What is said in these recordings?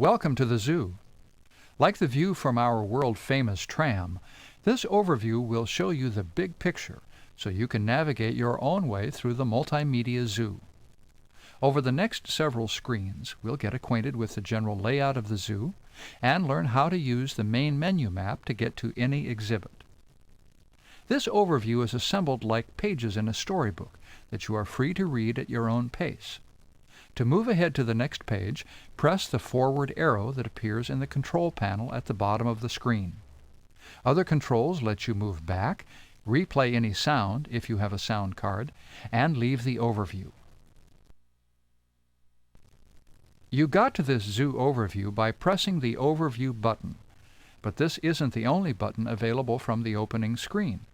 Welcome to the zoo. Like the view from our world-famous tram, this overview will show you the big picture so you can navigate your own way through the multimedia zoo. Over the next several screens, we'll get acquainted with the general layout of the zoo and learn how to use the main menu map to get to any exhibit. This overview is assembled like pages in a storybook that you are free to read at your own pace. To move ahead to the next page, press the forward arrow that appears in the control panel at the bottom of the screen. Other controls let you move back, replay any sound if you have a sound card, and leave the overview. You got to this zoo overview by pressing the Overview button, but this isn't the only button available from the opening screen.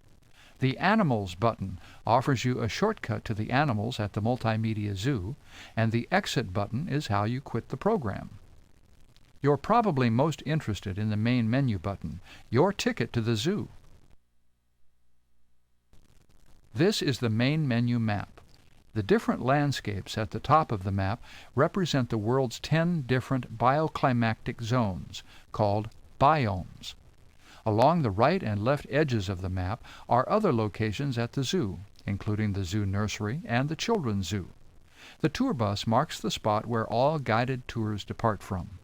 The Animals button offers you a shortcut to the animals at the Multimedia Zoo, and the Exit button is how you quit the program. You're probably most interested in the Main Menu button, your ticket to the zoo. This is the Main Menu map. The different landscapes at the top of the map represent the world's 10 different bioclimatic zones, called biomes. Along the right and left edges of the map are other locations at the zoo, including the zoo nursery and the children's zoo. The tour bus marks the spot where all guided tours depart from.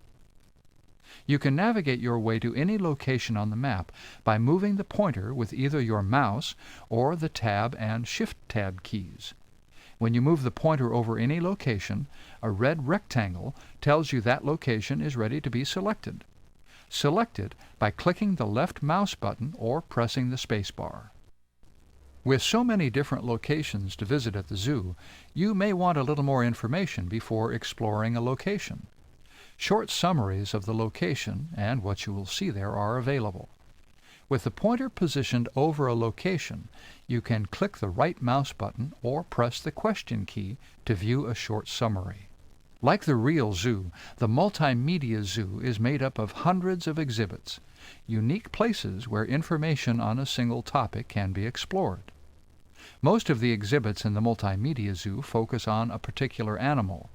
You can navigate your way to any location on the map by moving the pointer with either your mouse or the Tab and Shift-Tab keys. When you move the pointer over any location, a red rectangle tells you that location is ready to be selected. Select it by clicking the left mouse button or pressing the spacebar. With so many different locations to visit at the zoo, you may want a little more information before exploring a location. Short summaries of the location and what you will see there are available. With the pointer positioned over a location, you can click the right mouse button or press the question key to view a short summary. Like the real zoo, the Multimedia Zoo is made up of hundreds of exhibits, unique places where information on a single topic can be explored. Most of the exhibits in the Multimedia Zoo focus on a particular animal.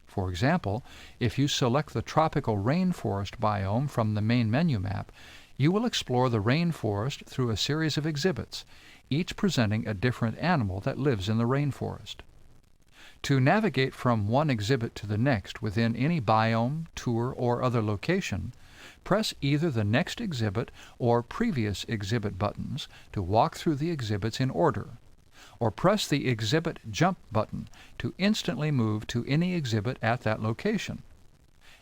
For example, if you select the tropical rainforest biome from the main menu map, you will explore the rainforest through a series of exhibits, each presenting a different animal that lives in the rainforest. To navigate from one exhibit to the next within any biome, tour, or other location, press either the Next Exhibit or Previous Exhibit buttons to walk through the exhibits in order, or press the Exhibit Jump button to instantly move to any exhibit at that location.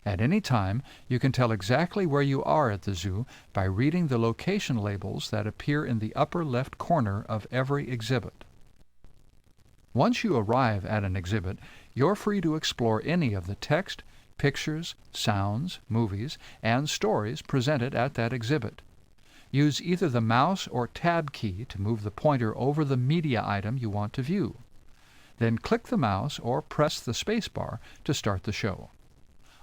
At any time, you can tell exactly where you are at the zoo by reading the location labels that appear in the upper left corner of every exhibit. Once you arrive at an exhibit, you're free to explore any of the text, pictures, sounds, movies, and stories presented at that exhibit. Use either the mouse or Tab key to move the pointer over the media item you want to view. Then click the mouse or press the spacebar to start the show.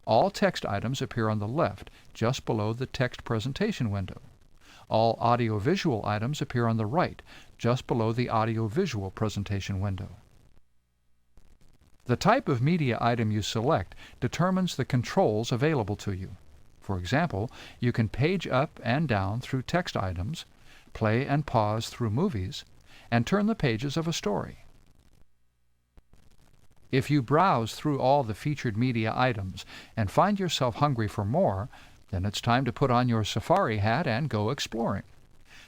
All text items appear on the left, just below the text presentation window. All audiovisual items appear on the right, just below the audiovisual presentation window. The type of media item you select determines the controls available to you. For example, you can page up and down through text items, play and pause through movies, and turn the pages of a story. If you browse through all the featured media items and find yourself hungry for more, then it's time to put on your safari hat and go exploring.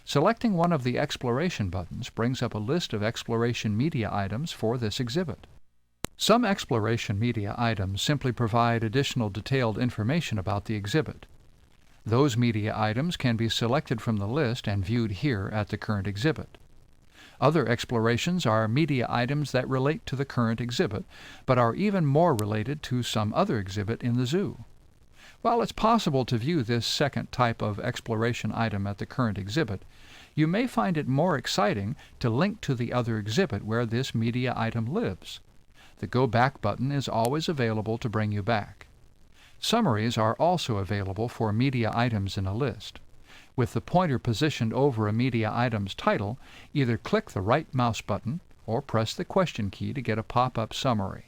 Selecting one of the Exploration buttons brings up a list of exploration media items for this exhibit. Some exploration media items simply provide additional detailed information about the exhibit. Those media items can be selected from the list and viewed here at the current exhibit. Other explorations are media items that relate to the current exhibit, but are even more related to some other exhibit in the zoo. While it's possible to view this second type of exploration item at the current exhibit, you may find it more exciting to link to the other exhibit where this media item lives. The Go Back button is always available to bring you back. Summaries are also available for media items in a list. With the pointer positioned over a media item's title, either click the right mouse button or press the question key to get a pop-up summary.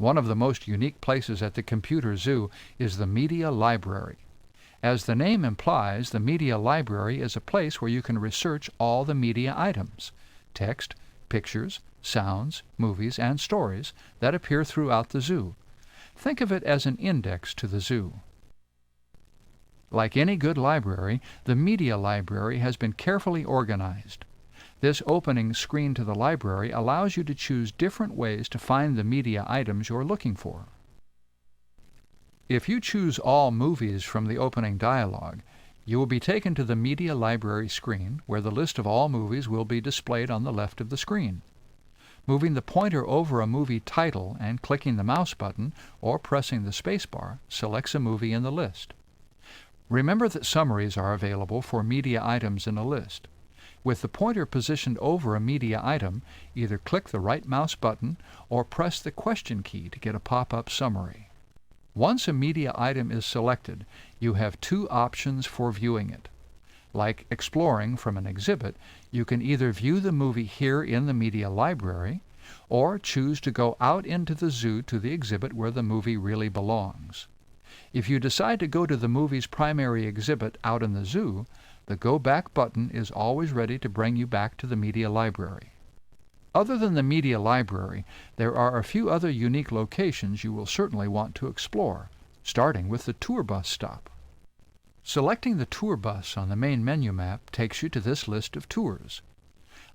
One of the most unique places at the Computer Zoo is the Media Library. As the name implies, the Media Library is a place where you can research all the media items, text, pictures, sounds, movies, and stories that appear throughout the zoo. Think of it as an index to the zoo. Like any good library, the Media Library has been carefully organized. This opening screen to the library allows you to choose different ways to find the media items you're looking for. If you choose All Movies from the opening dialog, you will be taken to the Media Library screen, where the list of all movies will be displayed on the left of the screen. Moving the pointer over a movie title and clicking the mouse button or pressing the spacebar selects a movie in the list. Remember that summaries are available for media items in a list. With the pointer positioned over a media item, either click the right mouse button or press the question key to get a pop-up summary. Once a media item is selected, you have two options for viewing it. Like exploring from an exhibit, you can either view the movie here in the Media Library, or choose to go out into the zoo to the exhibit where the movie really belongs. If you decide to go to the movie's primary exhibit out in the zoo, the Go Back button is always ready to bring you back to the Media Library. Other than the Media Library, there are a few other unique locations you will certainly want to explore, starting with the tour bus stop. Selecting the tour bus on the main menu map takes you to this list of tours.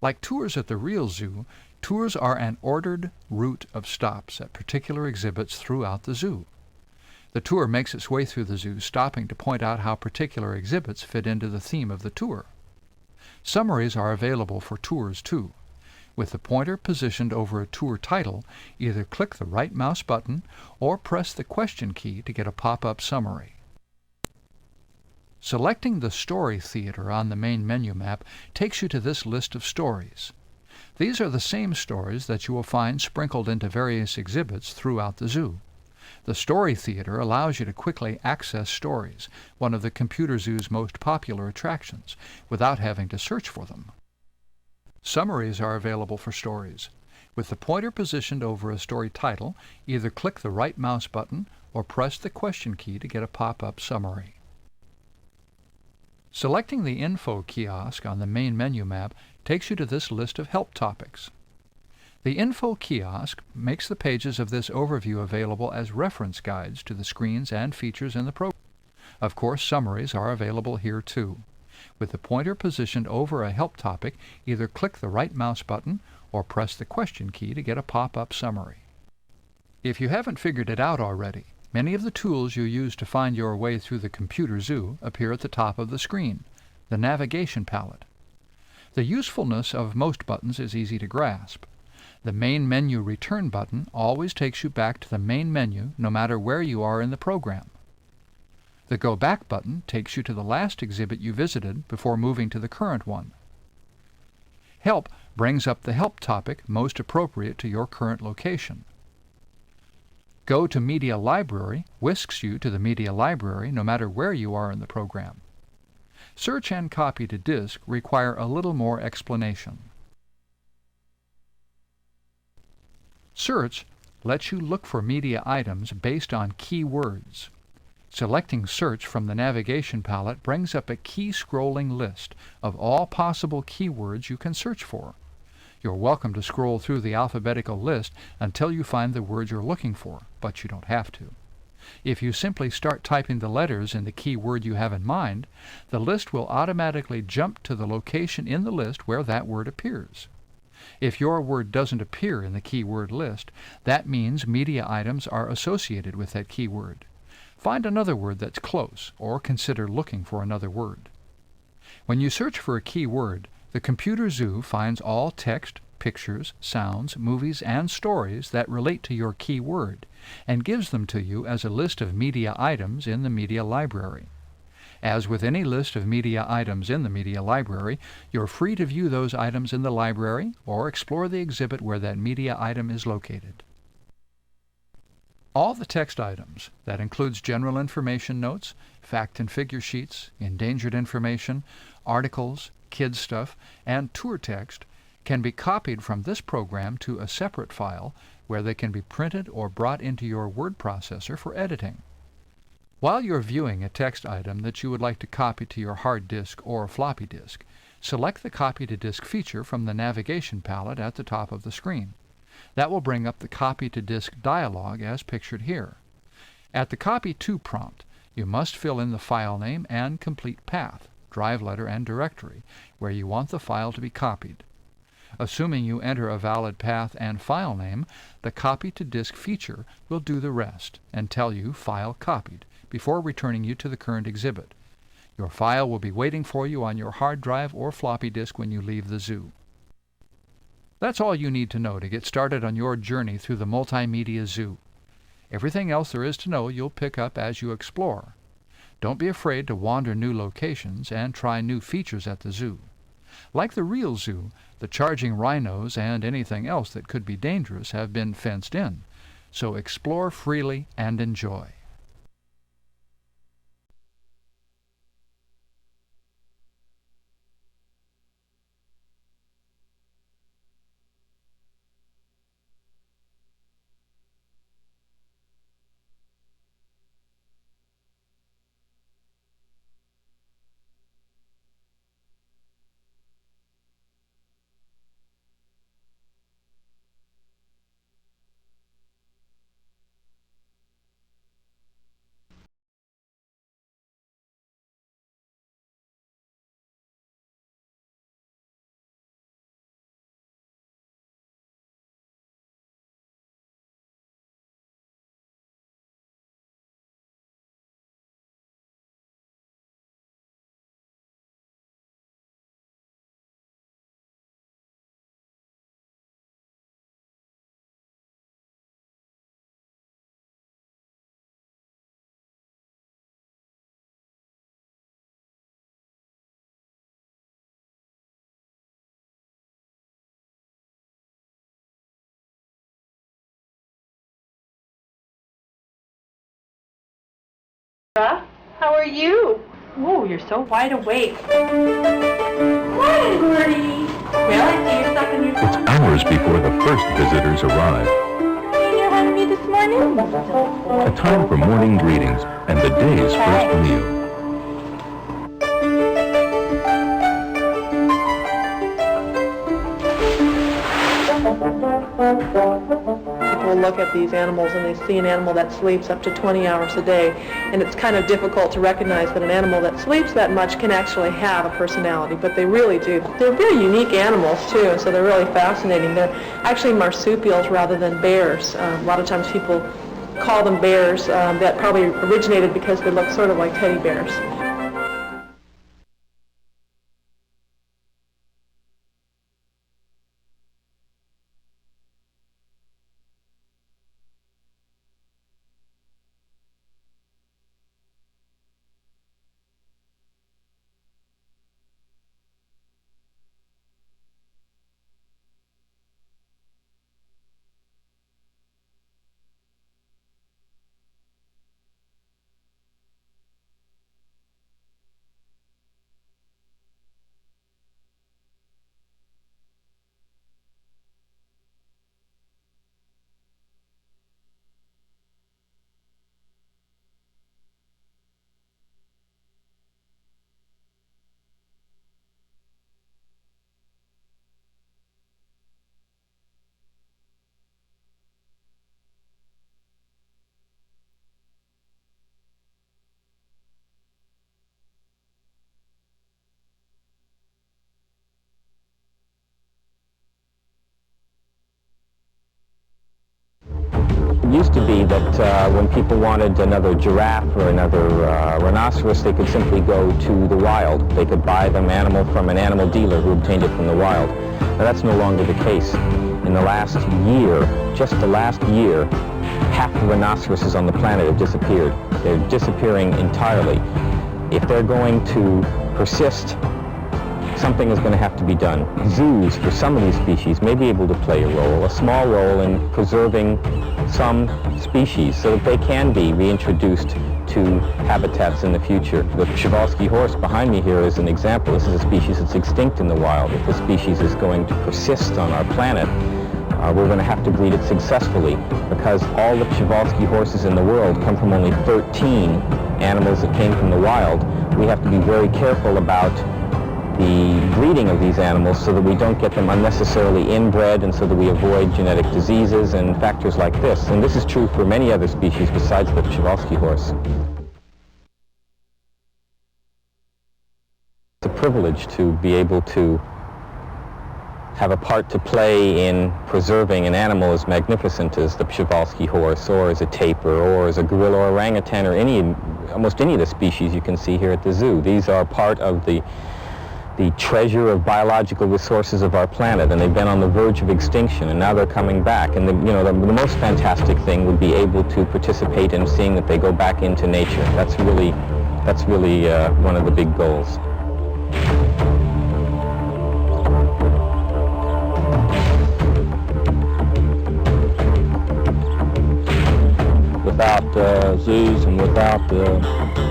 Like tours at the real zoo, tours are an ordered route of stops at particular exhibits throughout the zoo. The tour makes its way through the zoo, stopping to point out how particular exhibits fit into the theme of the tour. Summaries are available for tours too. With the pointer positioned over a tour title, either click the right mouse button or press the question key to get a pop-up summary. Selecting the Story Theater on the main menu map takes you to this list of stories. These are the same stories that you will find sprinkled into various exhibits throughout the zoo. The Story Theater allows you to quickly access stories, one of the Computer Zoo's most popular attractions, without having to search for them. Summaries are available for stories. With the pointer positioned over a story title, either click the right mouse button or press the question key to get a pop-up summary. Selecting the Info kiosk on the main menu map takes you to this list of help topics. The Info kiosk makes the pages of this overview available as reference guides to the screens and features in the program. Of course, summaries are available here too. With the pointer positioned over a help topic, either click the right mouse button or press the question key to get a pop-up summary. If you haven't figured it out already, many of the tools you use to find your way through the Computer Zoo appear at the top of the screen, the navigation palette. The usefulness of most buttons is easy to grasp. The main menu return button always takes you back to the main menu no matter where you are in the program. The Go Back button takes you to the last exhibit you visited before moving to the current one. Help brings up the help topic most appropriate to your current location. Go to Media Library whisks you to the Media Library no matter where you are in the program. Search and copy to disk require a little more explanation. Search lets you look for media items based on keywords. Selecting Search from the navigation palette brings up a key-scrolling list of all possible keywords you can search for. You're welcome to scroll through the alphabetical list until you find the word you're looking for, but you don't have to. If you simply start typing the letters in the keyword you have in mind, the list will automatically jump to the location in the list where that word appears. If your word doesn't appear in the keyword list, that means media items are associated with that keyword. Find another word that's close, or consider looking for another word. When you search for a keyword, the Computer Zoo finds all text, pictures, sounds, movies, and stories that relate to your keyword, and gives them to you as a list of media items in the Media Library. As with any list of media items in the Media Library, you're free to view those items in the library or explore the exhibit where that media item is located. All the text items, that includes general information notes, fact and figure sheets, endangered information, articles, kids stuff, and tour text, can be copied from this program to a separate file where they can be printed or brought into your word processor for editing. While you're viewing a text item that you would like to copy to your hard disk or floppy disk, select the Copy to Disk feature from the navigation palette at the top of the screen. That will bring up the Copy to Disk dialog as pictured here. At the Copy To prompt, you must fill in the file name and complete path, drive letter, and directory where you want the file to be copied. Assuming you enter a valid path and file name, the Copy to Disk feature will do the rest and tell you File Copied before returning you to the current exhibit. Your file will be waiting for you on your hard drive or floppy disk when you leave the zoo. That's all you need to know to get started on your journey through the multimedia zoo. Everything else there is to know you'll pick up as you explore. Don't be afraid to wander new locations and try new features at the zoo. Like the real zoo, the charging rhinos and anything else that could be dangerous have been fenced in, so explore freely and enjoy. How are you? Oh, you're so wide awake. Morning, Gordy. Well, I see you're stuck in your phone. It's hours before the first visitors arrive. You having me this morning? A time for morning greetings and the day's first meal. People look at these animals and they see an animal that sleeps up to 20 hours a day, and it's kind of difficult to recognize that an animal that sleeps that much can actually have a personality, but they really do. They're very unique animals too, and so they're really fascinating. They're actually marsupials rather than bears. A lot of times people call them bears. That probably originated because they look sort of like teddy bears. It used to be that when people wanted another giraffe or another rhinoceros, they could simply go to the wild. They could buy them animal from an animal dealer who obtained it from the wild. Now that's no longer the case. In the last year, just the last year, half the rhinoceroses on the planet have disappeared. They're disappearing entirely. If they're going to persist something is going to have to be done. Zoos for some of these species may be able to play a role, a small role in preserving some species so that they can be reintroduced to habitats in the future. The Przewalski horse behind me here is an example. This is a species that's extinct in the wild. If the species is going to persist on our planet, we're going to have to breed it successfully, because all the Przewalski horses in the world come from only 13 animals that came from the wild. We have to be very careful about the breeding of these animals so that we don't get them unnecessarily inbred, and so that we avoid genetic diseases and factors like this. And this is true for many other species besides the Przewalski horse. It's a privilege to be able to have a part to play in preserving an animal as magnificent as the Przewalski horse, or as a tapir, or as a gorilla or orangutan, or almost any of the species you can see here at the zoo. These are part of the treasure of biological resources of our planet, and they've been on the verge of extinction, and now they're coming back. And the most fantastic thing would be able to participate in seeing that they go back into nature. That's really one of the big goals. Without zoos and without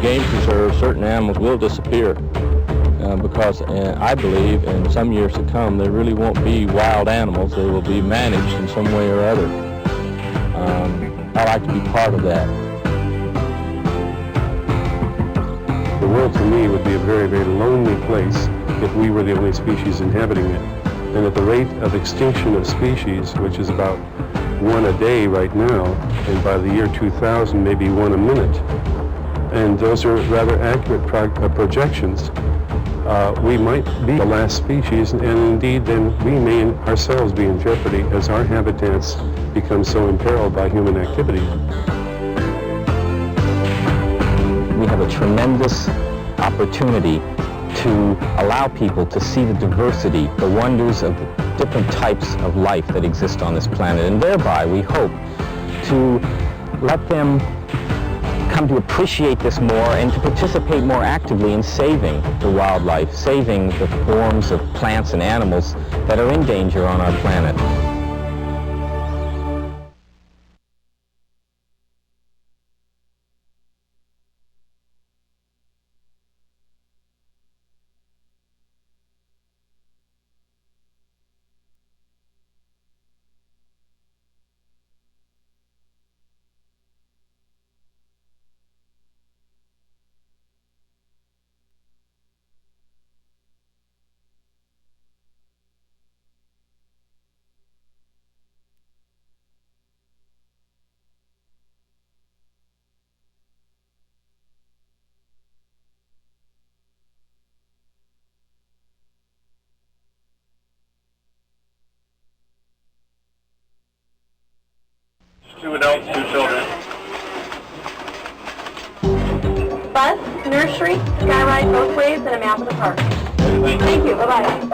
game preserves, certain animals will disappear because I believe in some years to come there really won't be wild animals. They will be managed in some way or other. I like to be part of that. The world to me would be a very, very lonely place if we were the only species inhabiting it. And at the rate of extinction of species, which is about one a day right now, and by the year 2000, maybe one a minute. And those are rather accurate projections. We might be the last species, and indeed then we may ourselves be in jeopardy as our habitats become so imperiled by human activity. We have a tremendous opportunity to allow people to see the diversity, the wonders of the different types of life that exist on this planet, and thereby we hope to let them come to appreciate this more and to participate more actively in saving the wildlife, saving the forms of plants and animals that are in danger on our planet. Two adults, 2 children. Bus, nursery, sky ride both ways, and a map of the park. Thank you. Bye-bye.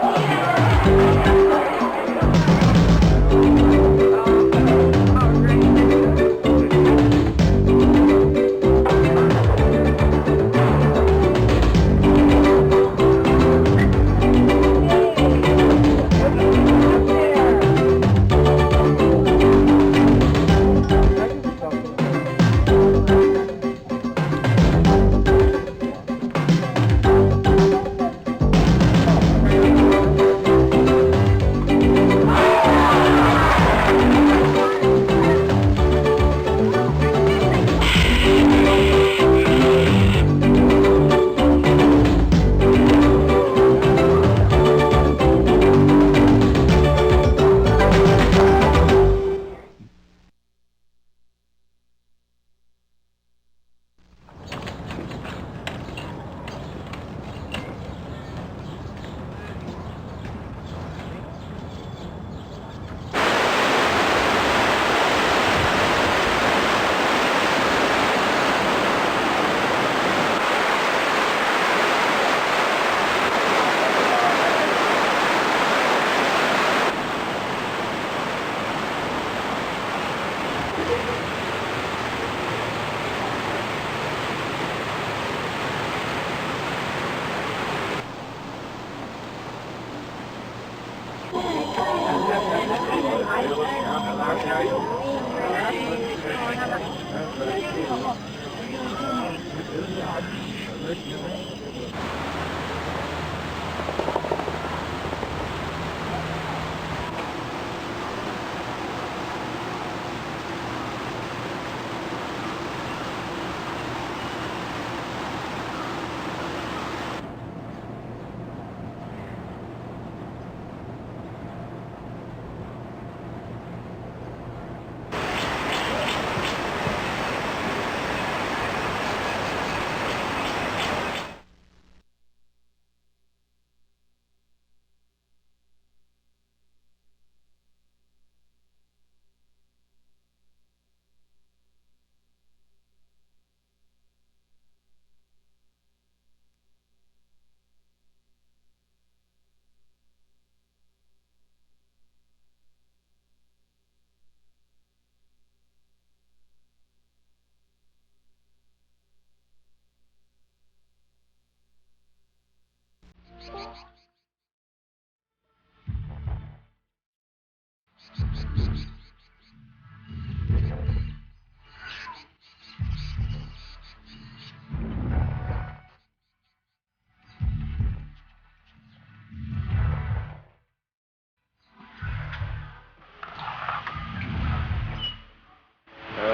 I'm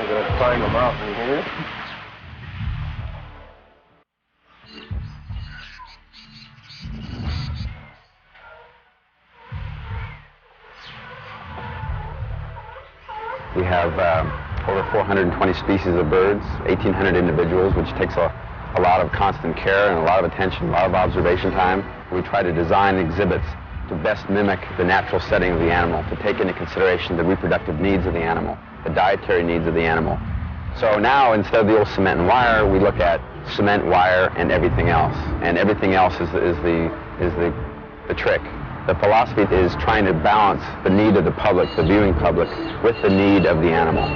going to climb a mountain here. We have over 420 species of birds, 1,800 individuals, which takes a lot of constant care and a lot of attention, a lot of observation time. We try to design exhibits to best mimic the natural setting of the animal, to take into consideration the reproductive needs of the animal, the dietary needs of the animal. So now, instead of the old cement and wire, we look at cement, wire, and everything else. And everything else is the trick. The philosophy is trying to balance the need of the public, the viewing public, with the need of the animal.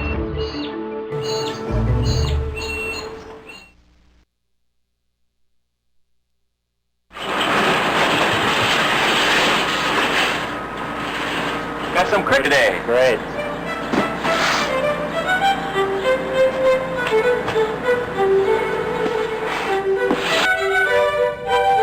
Got some cricket today. Great.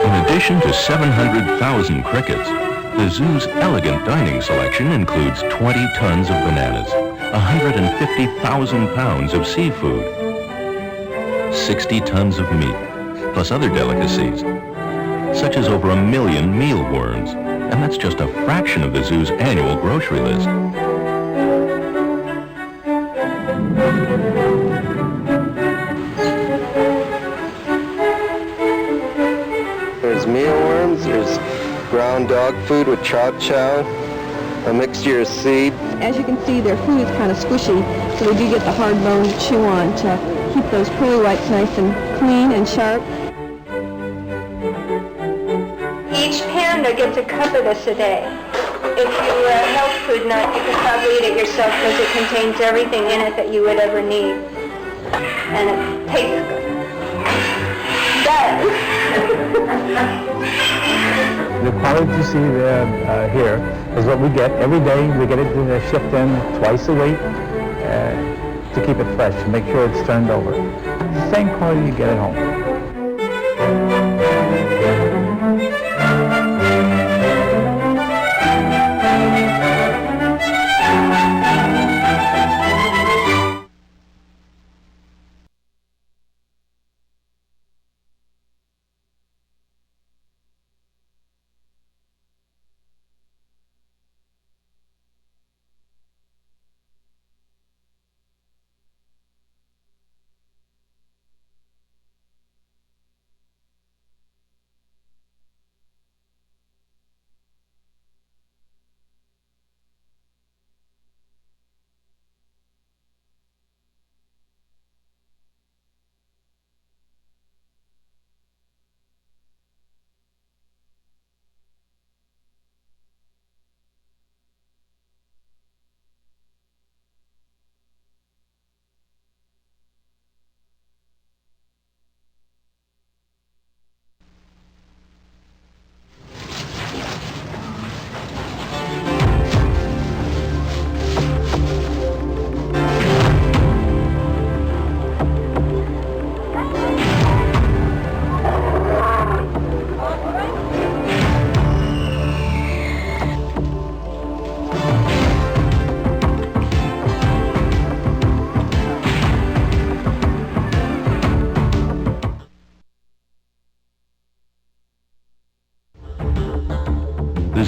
In addition to 700,000 crickets, the zoo's elegant dining selection includes 20 tons of bananas, 150,000 pounds of seafood, 60 tons of meat, plus other delicacies, such as over 1 million mealworms, and that's just a fraction of the zoo's annual grocery list. There's mealworms, there's ground dog food with chow chow, a mixture of seed. As you can see, their food is kind of squishy, so they do get the hard bone to chew on to keep those pearly whites nice and clean and sharp. Each panda gets a cup of this a day. If you were a health food nut, you could probably eat it yourself because it contains everything in it that you would ever need. And it tastes good. The quality you see here is what we get every day. We get it shipped in twice a week to keep it fresh, to make sure it's turned over. Same quality you get at home.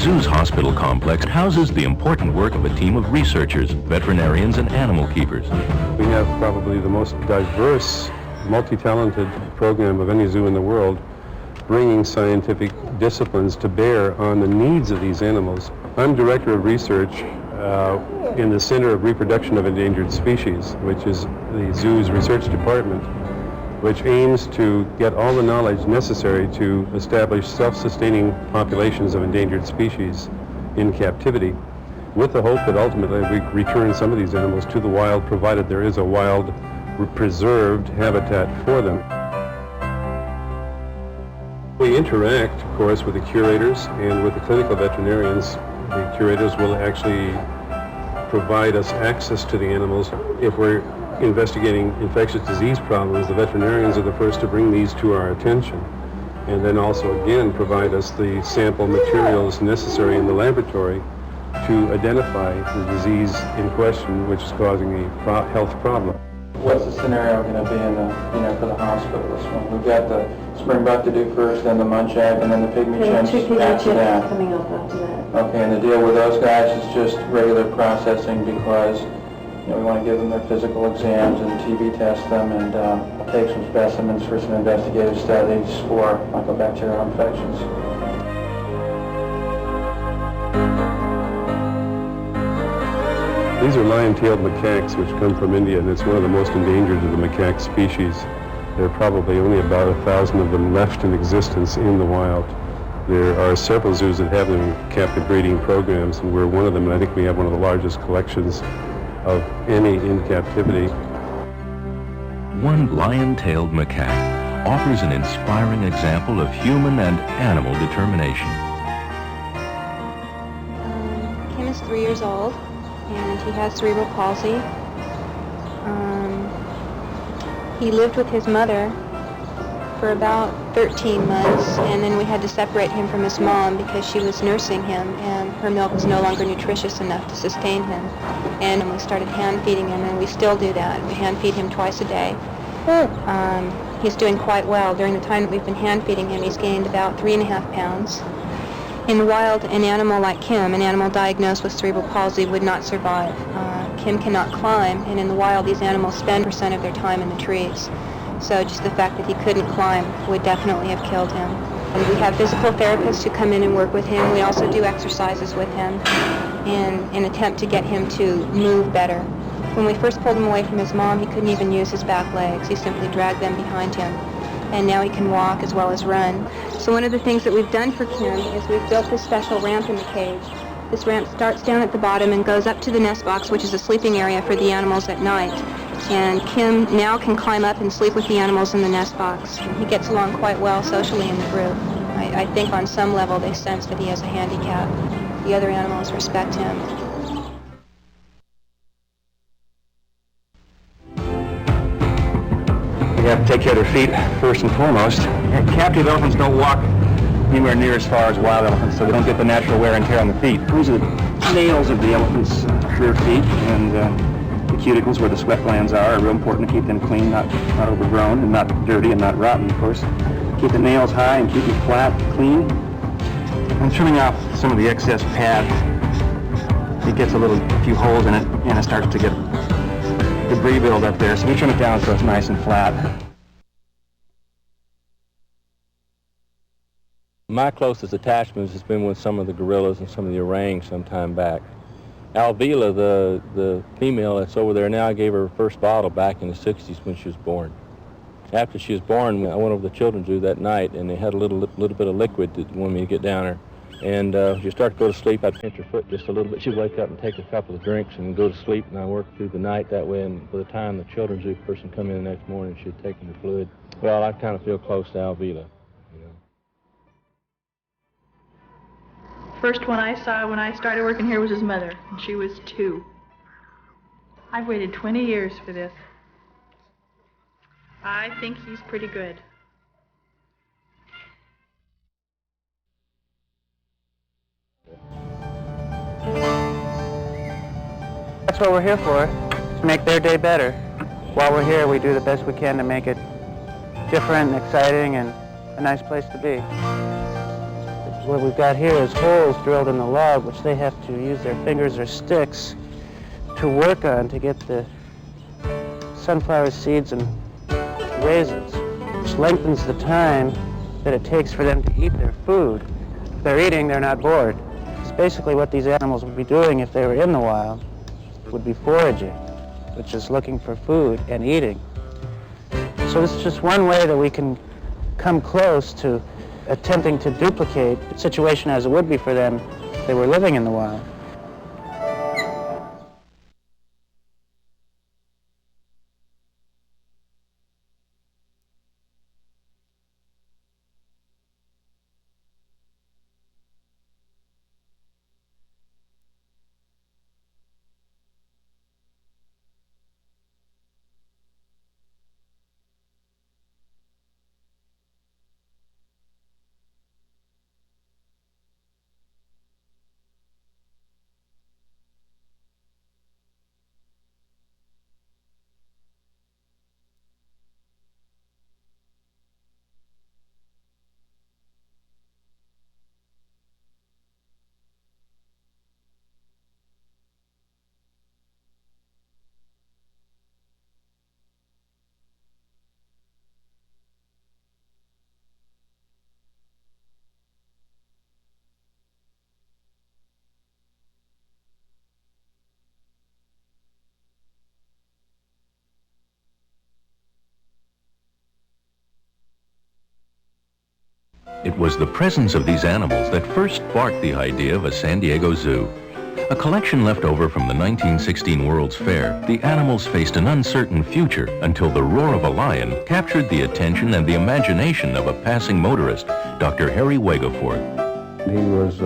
zoo's hospital complex houses the important work of a team of researchers, veterinarians, and animal keepers. We have probably the most diverse, multi-talented program of any zoo in the world, bringing scientific disciplines to bear on the needs of these animals. I'm director of research in the Center of Reproduction of Endangered Species, which is the zoo's research department, which aims to get all the knowledge necessary to establish self-sustaining populations of endangered species in captivity, with the hope that ultimately we return some of these animals to the wild, provided there is a wild preserved habitat for them. We interact, of course, with the curators and with the clinical veterinarians. The curators will actually provide us access to the animals. If we're investigating infectious disease problems, the veterinarians are the first to bring these to our attention, and then also again provide us the sample materials necessary in the laboratory to identify the disease in question, which is causing a health problem. What's the scenario going to be in the, for the hospital this one? We've got the springbuck to do first, then the munchak, and then the pygmy chimps after that. Coming up after that. Okay, and the deal with those guys is just regular processing because we want to give them their physical exams and TB test them and take some specimens for some investigative studies for mycobacterial infections. These are lion-tailed macaques, which come from India, and it's one of the most endangered of the macaque species. There are probably only about 1,000 of them left in existence in the wild. There are several zoos that have them in captive breeding programs, and we're one of them, and I think we have one of the largest collections of any in captivity. One lion-tailed macaque offers an inspiring example of human and animal determination. Kim is 3 years old, and he has cerebral palsy. He lived with his mother for about 13 months, and then we had to separate him from his mom because she was nursing him, and her milk was no longer nutritious enough to sustain him. And we started hand feeding him, and we still do that. We hand feed him twice a day. He's doing quite well. During the time that we've been hand feeding him, he's gained about 3.5 pounds. In the wild, an animal like Kim, an animal diagnosed with cerebral palsy, would not survive. Kim cannot climb, and in the wild, these animals spend % of their time in the trees. So just the fact that he couldn't climb would definitely have killed him. And we have physical therapists who come in and work with him. We also do exercises with him in an attempt to get him to move better. When we first pulled him away from his mom, he couldn't even use his back legs. He simply dragged them behind him. And now he can walk as well as run. So one of the things that we've done for Kim is we've built this special ramp in the cage. This ramp starts down at the bottom and goes up to the nest box, which is a sleeping area for the animals at night. And Kim now can climb up and sleep with the animals in the nest box. He gets along quite well socially in the group. I think on some level they sense that he has a handicap. The other animals respect him. We have to take care of their feet first and foremost. Captive elephants don't walk anywhere near as far as wild elephants, so they don't get the natural wear and tear on the feet. These are the nails of the elephant's rear feet, and the cuticles where the sweat glands are real important to keep them clean, not overgrown, and not dirty, and not rotten, of course. Keep the nails high and keep it flat, clean. And trimming off some of the excess pad, it gets a few holes in it, and it starts to get debris build up there, so we trim it down so it's nice and flat. My closest attachment has been with some of the gorillas and some of the orangs some time back. Alvila, the female that's over there now, I gave her first bottle back in the 60s when she was born. After she was born, I went over to the children's zoo that night, and they had a little bit of liquid that wanted me to get down her. And she started to go to sleep. I'd pinch her foot just a little bit. She'd wake up and take a couple of drinks and go to sleep, and I worked through the night that way. And by the time the children's zoo person come in the next morning, she'd taken her fluid. Well, I kind of feel close to Alvila. First one I saw when I started working here was his mother, and she was 2. I've waited 20 years for this. I think he's pretty good. That's what we're here for, to make their day better. While we're here, we do the best we can to make it different and exciting and a nice place to be. What we've got here is holes drilled in the log, which they have to use their fingers or sticks to work on to get the sunflower seeds and raisins, which lengthens the time that it takes for them to eat their food. If they're eating, they're not bored. It's basically what these animals would be doing if they were in the wild, would be foraging, which is looking for food and eating. So this is just one way that we can come close to attempting to duplicate the situation as it would be for them if they were living in the wild. It was the presence of these animals that first sparked the idea of a San Diego zoo. A collection left over from the 1916 World's Fair, the animals faced an uncertain future until the roar of a lion captured the attention and the imagination of a passing motorist, Dr. Harry Wegeforth. He was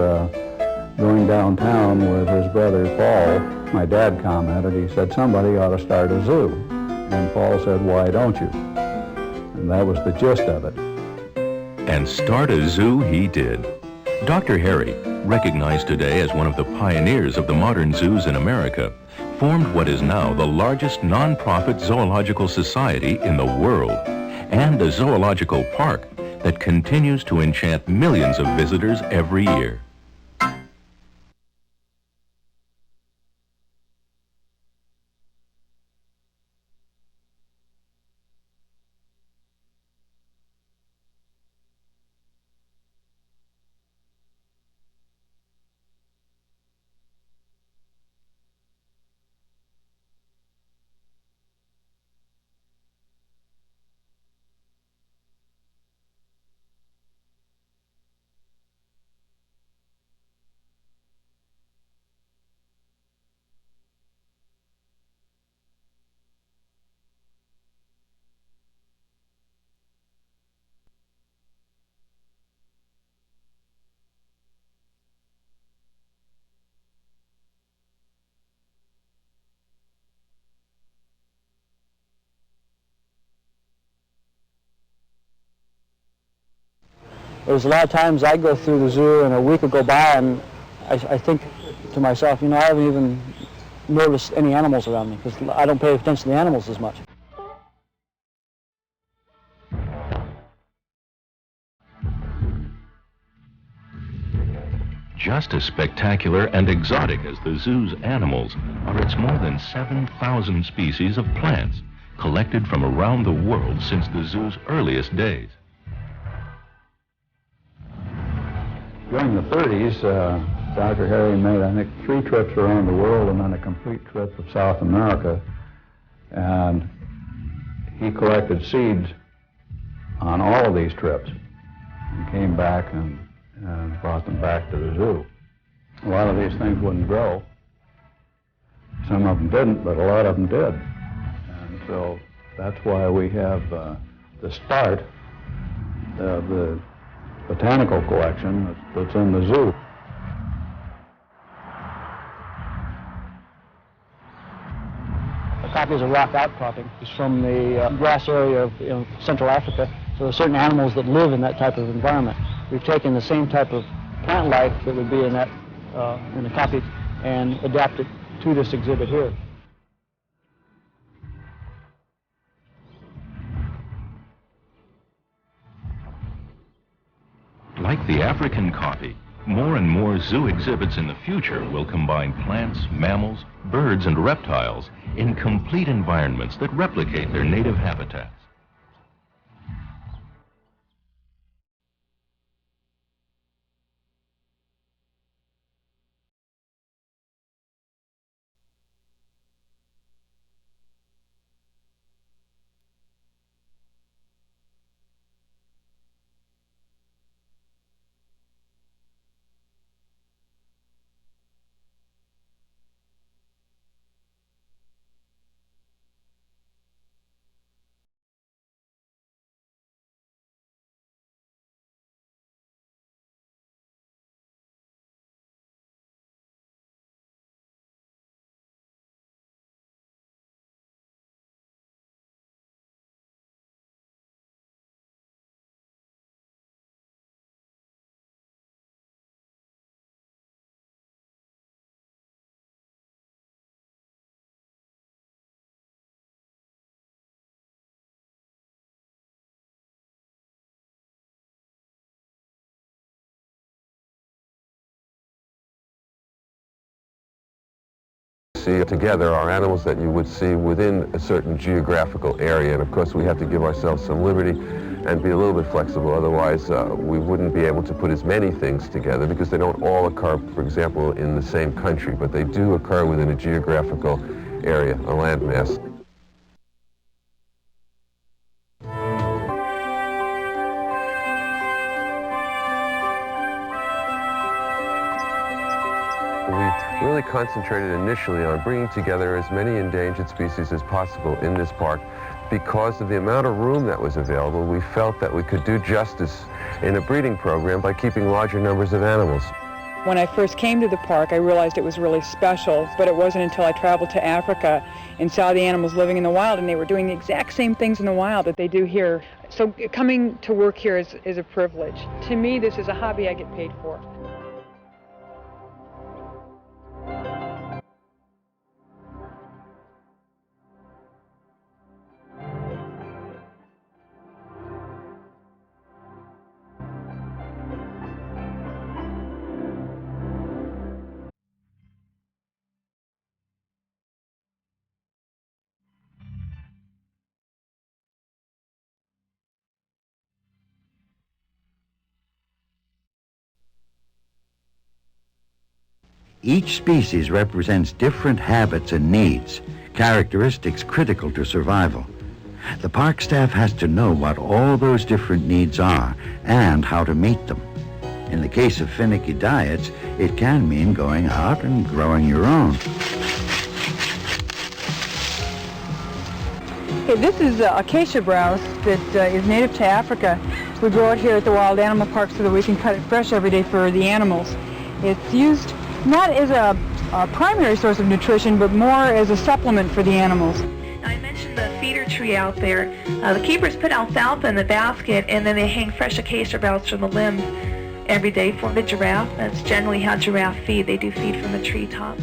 going downtown with his brother Paul. My dad commented, he said, somebody ought to start a zoo. And Paul said, why don't you? And that was the gist of it. And start a zoo he did. Dr. Harry, recognized today as one of the pioneers of the modern zoos in America, formed what is now the largest non-profit zoological society in the world, and a zoological park that continues to enchant millions of visitors every year. There's a lot of times I go through the zoo and a week will go by and I think to myself, you know, I haven't even noticed any animals around me because I don't pay attention to the animals as much. Just as spectacular and exotic as the zoo's animals are its more than 7,000 species of plants collected from around the world since the zoo's earliest days. During the 30s, Dr. Harry made, I think, 3 trips around the world and then a complete trip of South America. And he collected seeds on all of these trips and came back and brought them back to the zoo. A lot of these things wouldn't grow. Some of them didn't, but a lot of them did. And so that's why we have the start of the botanical collection that's in the zoo. A copy is a rock outcropping. It's from the grass area of Central Africa. So there are certain animals that live in that type of environment. We've taken the same type of plant life that would be in that in the copy and adapted to this exhibit here. Like the African coffee, more and more zoo exhibits in the future will combine plants, mammals, birds, and reptiles in complete environments that replicate their native habitats. See together are animals that you would see within a certain geographical area, and of course we have to give ourselves some liberty and be a little bit flexible, otherwise we wouldn't be able to put as many things together because they don't all occur, for example, in the same country, but they do occur within a geographical area, a landmass. We really concentrated initially on bringing together as many endangered species as possible in this park. Because of the amount of room that was available, we felt that we could do justice in a breeding program by keeping larger numbers of animals. When I first came to the park, I realized it was really special, but it wasn't until I traveled to Africa and saw the animals living in the wild, and they were doing the exact same things in the wild that they do here. So coming to work here is a privilege. To me, this is a hobby I get paid for. Each species represents different habits and needs, characteristics critical to survival. The park staff has to know what all those different needs are and how to meet them. In the case of finicky diets, it can mean going out and growing your own. Okay, this is acacia browse that is native to Africa. We grow it here at the Wild Animal Park so that we can cut it fresh every day for the animals. It's used not as a primary source of nutrition, but more as a supplement for the animals. I mentioned the feeder tree out there. The keepers put alfalfa in the basket, and then they hang fresh acacia boughs from the limbs every day for the giraffe. That's generally how giraffe feed. They do feed from the treetops.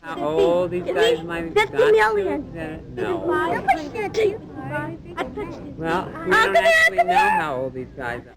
How old these guys might be? 50 million. No. How much did it take? Well, we don't actually know how old these guys are.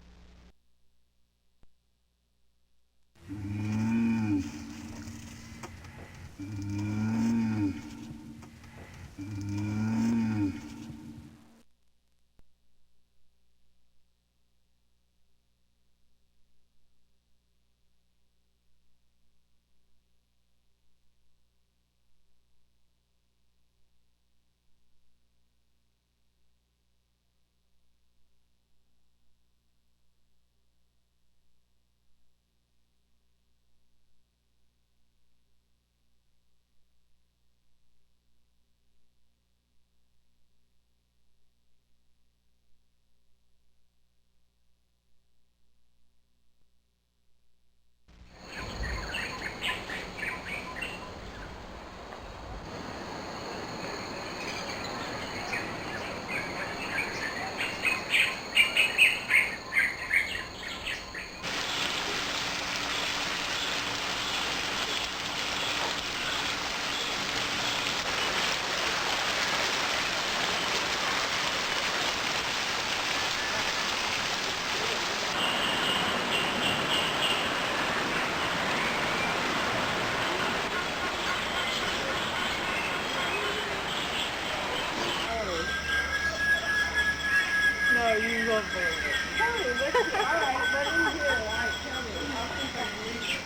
No, you won't believe it. Tell me, all right, what do you hear? All right, tell me. I'll think I believe it.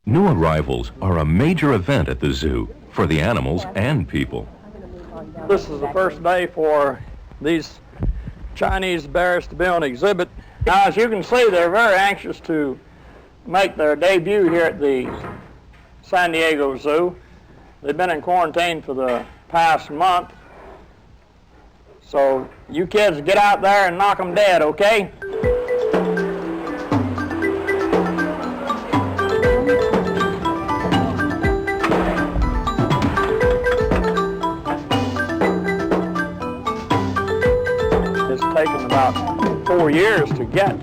New arrivals are a major event at the zoo for the animals and people. This is the first day for these Chinese bears to be on exhibit. Now, as you can see, they're very anxious to make their debut here at the San Diego Zoo. They've been in quarantine for the past month. So you kids get out there and knock them dead, okay? It's taken about 4 years to get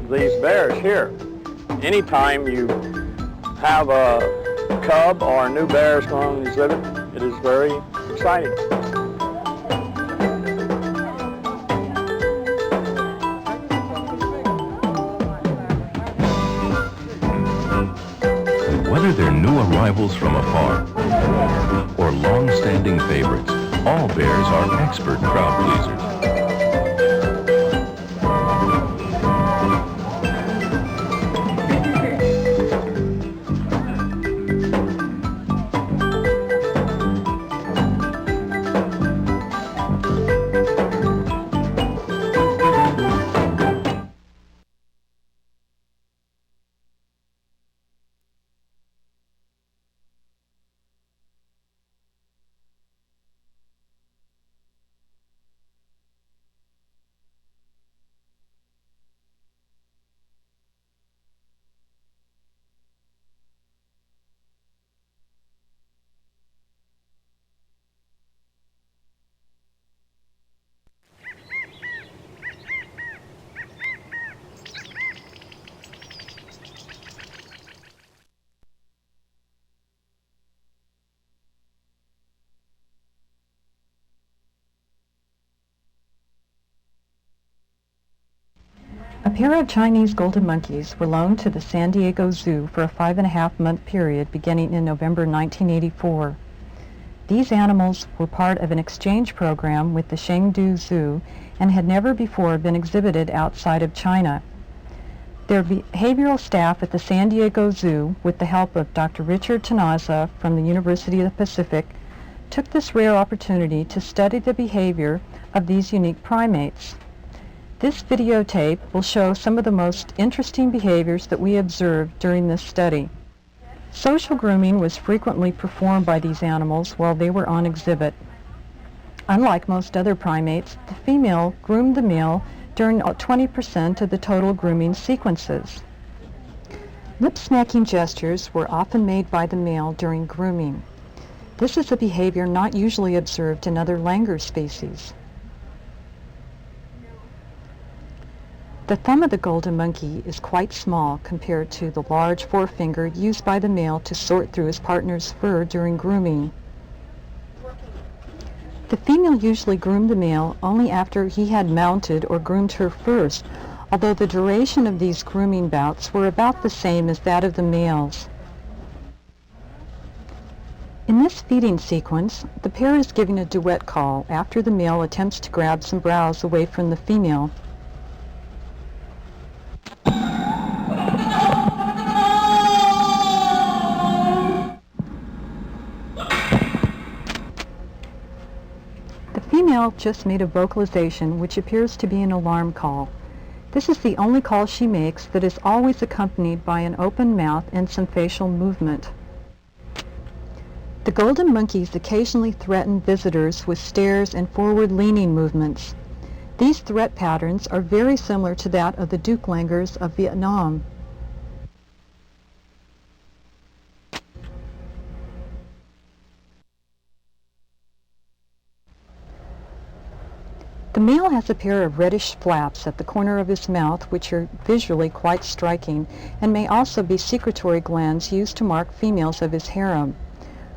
these bears here. Anytime you have a cub or new bears going on exhibit, it is very exciting. Whether they're new arrivals from afar or long-standing favorites, all bears are expert crowd pleasers. A pair of Chinese golden monkeys were loaned to the San Diego Zoo for a 5.5-month period beginning in November 1984. These animals were part of an exchange program with the Chengdu Zoo and had never before been exhibited outside of China. Their behavioral staff at the San Diego Zoo, with the help of Dr. Richard Tanaza from the University of the Pacific, took this rare opportunity to study the behavior of these unique primates. This videotape will show some of the most interesting behaviors that we observed during this study. Social grooming was frequently performed by these animals while they were on exhibit. Unlike most other primates, the female groomed the male during 20% of the total grooming sequences. Lip-smacking gestures were often made by the male during grooming. This is a behavior not usually observed in other langur species. The thumb of the golden monkey is quite small compared to the large forefinger used by the male to sort through his partner's fur during grooming. The female usually groomed the male only after he had mounted or groomed her first, although the duration of these grooming bouts were about the same as that of the males. In this feeding sequence, the pair is giving a duet call after the male attempts to grab some browse away from the female. The female just made a vocalization which appears to be an alarm call. This is the only call she makes that is always accompanied by an open mouth and some facial movement. The golden monkeys occasionally threaten visitors with stares and forward-leaning movements. These threat patterns are very similar to that of the Duke langurs of Vietnam. The male has a pair of reddish flaps at the corner of his mouth which are visually quite striking and may also be secretory glands used to mark females of his harem.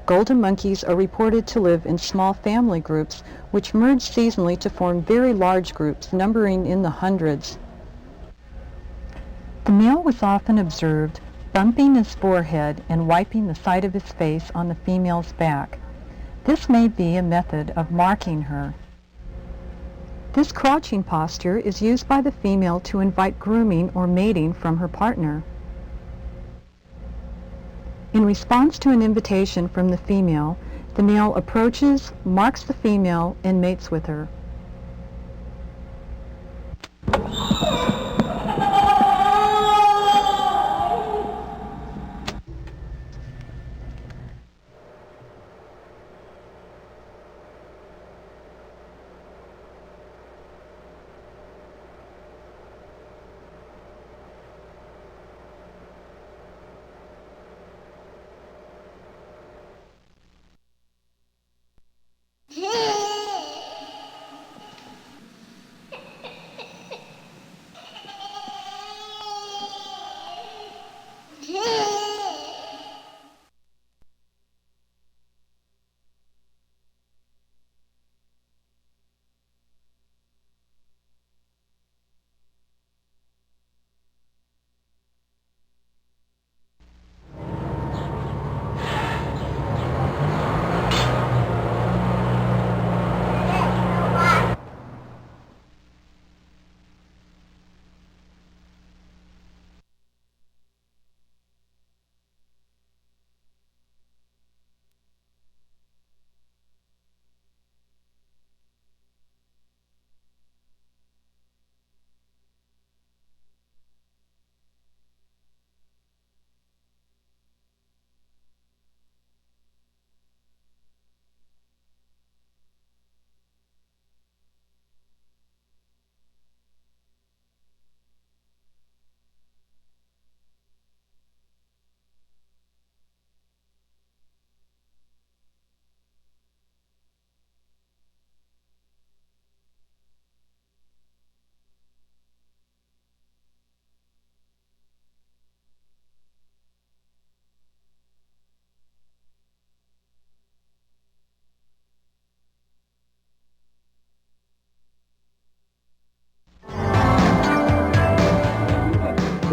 Golden monkeys are reported to live in small family groups which merge seasonally to form very large groups numbering in the hundreds. The male was often observed bumping his forehead and wiping the side of his face on the female's back. This may be a method of marking her. This crouching posture is used by the female to invite grooming or mating from her partner. In response to an invitation from the female, the male approaches, marks the female, and mates with her.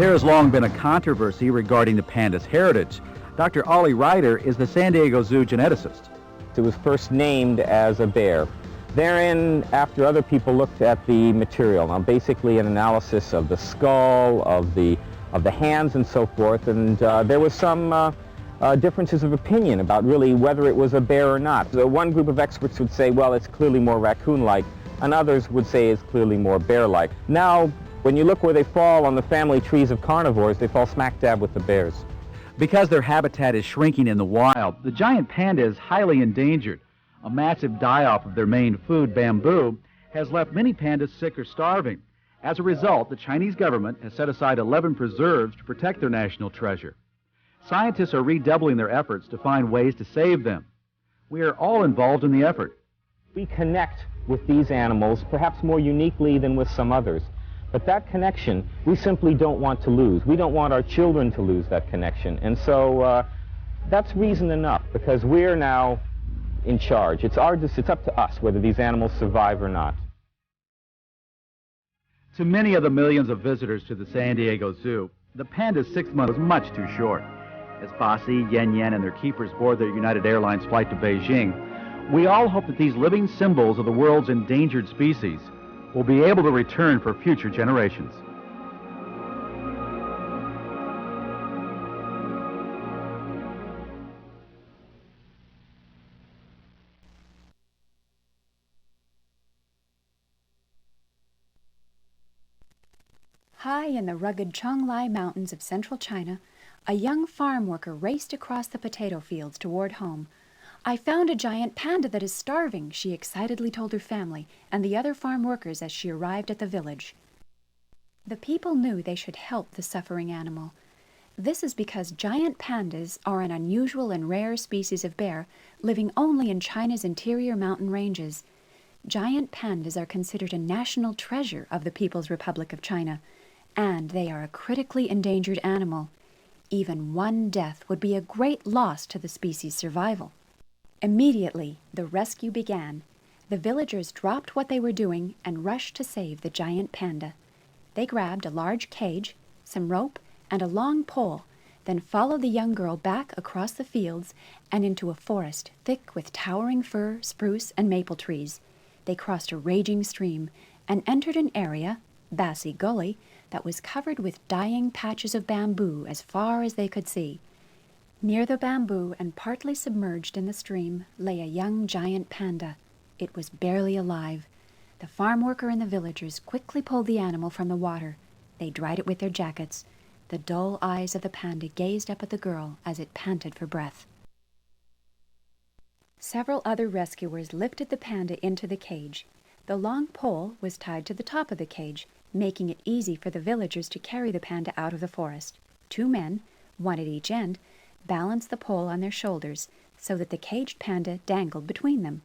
There has long been a controversy regarding the panda's heritage. Dr. Ollie Ryder is the San Diego Zoo geneticist. It was first named as a bear. Therein, after other people looked at the material, now basically an analysis of the skull, of the hands and so forth, and there was some differences of opinion about really whether it was a bear or not. So one group of experts would say, well, it's clearly more raccoon-like, and others would say it's clearly more bear-like. Now, when you look where they fall on the family trees of carnivores, they fall smack dab with the bears. Because their habitat is shrinking in the wild, the giant panda is highly endangered. A massive die-off of their main food, bamboo, has left many pandas sick or starving. As a result, the Chinese government has set aside 11 preserves to protect their national treasure. Scientists are redoubling their efforts to find ways to save them. We are all involved in the effort. We connect with these animals perhaps more uniquely than with some others. But that connection, we simply don't want to lose. We don't want our children to lose that connection. And so that's reason enough, because we're now in charge. It's up to us whether these animals survive or not. To many of the millions of visitors to the San Diego Zoo, the panda's 6 months was much too short. As Basi, Yan Yan, and their keepers board their United Airlines flight to Beijing, we all hope that these living symbols of the world's endangered species will be able to return for future generations. High in the rugged Chonglai Mountains of central China, a young farm worker raced across the potato fields toward home. "I found a giant panda that is starving," she excitedly told her family and the other farm workers as she arrived at the village. The people knew they should help the suffering animal. This is because giant pandas are an unusual and rare species of bear living only in China's interior mountain ranges. Giant pandas are considered a national treasure of the People's Republic of China, and they are a critically endangered animal. Even one death would be a great loss to the species' survival. Immediately, the rescue began. The villagers dropped what they were doing and rushed to save the giant panda. They grabbed a large cage, some rope, and a long pole, then followed the young girl back across the fields and into a forest thick with towering fir, spruce, and maple trees. They crossed a raging stream and entered an area, Basi Gully, that was covered with dying patches of bamboo as far as they could see. Near the bamboo and partly submerged in the stream lay a young giant panda. It was barely alive. The farm worker and the villagers quickly pulled the animal from the water. They dried it with their jackets. The dull eyes of the panda gazed up at the girl as it panted for breath. Several other rescuers lifted the panda into the cage. The long pole was tied to the top of the cage, making it easy for the villagers to carry the panda out of the forest. 2 men, one at each end, balanced the pole on their shoulders so that the caged panda dangled between them.